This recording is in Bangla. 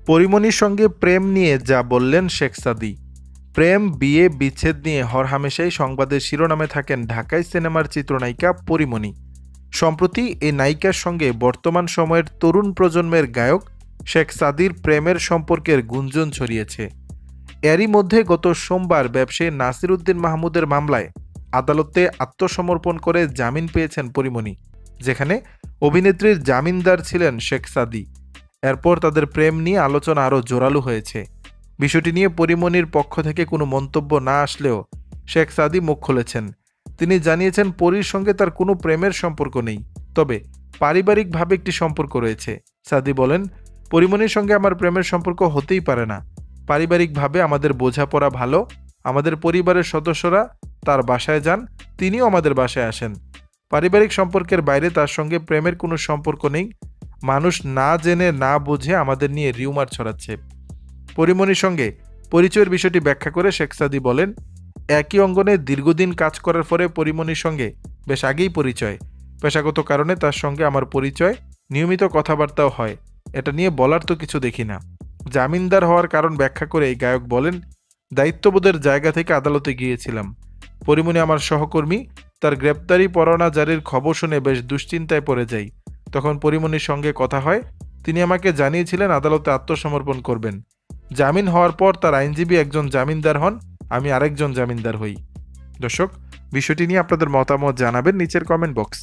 পরিমণির সঙ্গে প্রেম নিয়ে যা বললেন শেখ সাদী। প্রেম, বিয়ে, বিচ্ছেদ নিয়ে হরহামেশাই সংবাদের শিরোনামে থাকেন ঢাকাই সিনেমার চিত্রনায়িকা পরিমণি। সম্প্রতি এই নায়িকার সঙ্গে বর্তমান সময়ের তরুণ প্রজন্মের গায়ক শেখ সাদীর প্রেমের সম্পর্কের গুঞ্জন ছড়িয়েছে। এরই মধ্যে গত সোমবার ব্যবসায়ী নাসির উদ্দিন মাহমুদের মামলায় আদালতে আত্মসমর্পণ করে জামিন পেয়েছেন পরিমণি, যেখানে অভিনেত্রীর জামিনদার ছিলেন শেখ সাদী। এরপর তাদের প্রেম নিয়ে আলোচনা আরও জোরালো হয়েছে। বিষয়টি নিয়ে পরিমণির পক্ষ থেকে কোনো মন্তব্য না আসলেও শেখ সাদী মুখ খুলেছেন। তিনি জানিয়েছেন, পরীর সঙ্গে তার কোনো প্রেমের সম্পর্ক নেই, তবে পারিবারিকভাবে একটি সম্পর্ক রয়েছে। সাদী বলেন, পরিমণির সঙ্গে আমার প্রেমের সম্পর্ক হতেই পারে না। পারিবারিকভাবে আমাদের বোঝাপড়া ভালো। আমাদের পরিবারের সদস্যরা তার বাসায় যান, তিনিও আমাদের বাসায় আসেন। পারিবারিক সম্পর্কের বাইরে তার সঙ্গে প্রেমের কোনো সম্পর্ক নেই। মানুষ না জেনে না বুঝে আমাদের নিয়ে রিউমার ছড়াচ্ছে। পরিমণির সঙ্গে পরিচয়ের বিষয়টি ব্যাখ্যা করে শেখ সাদী বলেন, একই অঙ্গনে দীর্ঘদিন কাজ করার পরে পরিমণির সঙ্গে বেশ আগেই পরিচয়। পেশাগত কারণে তার সঙ্গে আমার পরিচয়, নিয়মিত কথাবার্তাও হয়। এটা নিয়ে বলার তো কিছু দেখি না। জামিনদার হওয়ার কারণ ব্যাখ্যা করে এই গায়ক বলেন, দায়িত্ববোধের জায়গা থেকে আদালতে গিয়েছিলাম। পরিমণি আমার সহকর্মী। তার গ্রেপ্তারি পরোয়ানা জারির খবর শুনে বেশ দুশ্চিন্তায় পড়ে যাই। তখন পরিমণির সঙ্গে কথা হয়। তিনি আমাকে জানিয়েছিলেন আদালতে আত্মসমর্পণ করবেন। জামিন হওয়ার পর তার আইনজীবী একজন জামিনদার হন, আমি আরেকজন জামিনদার হই। দর্শক, বিষয়টি নিয়ে আপনাদের মতামত জানাবেন নিচের কমেন্ট বক্স।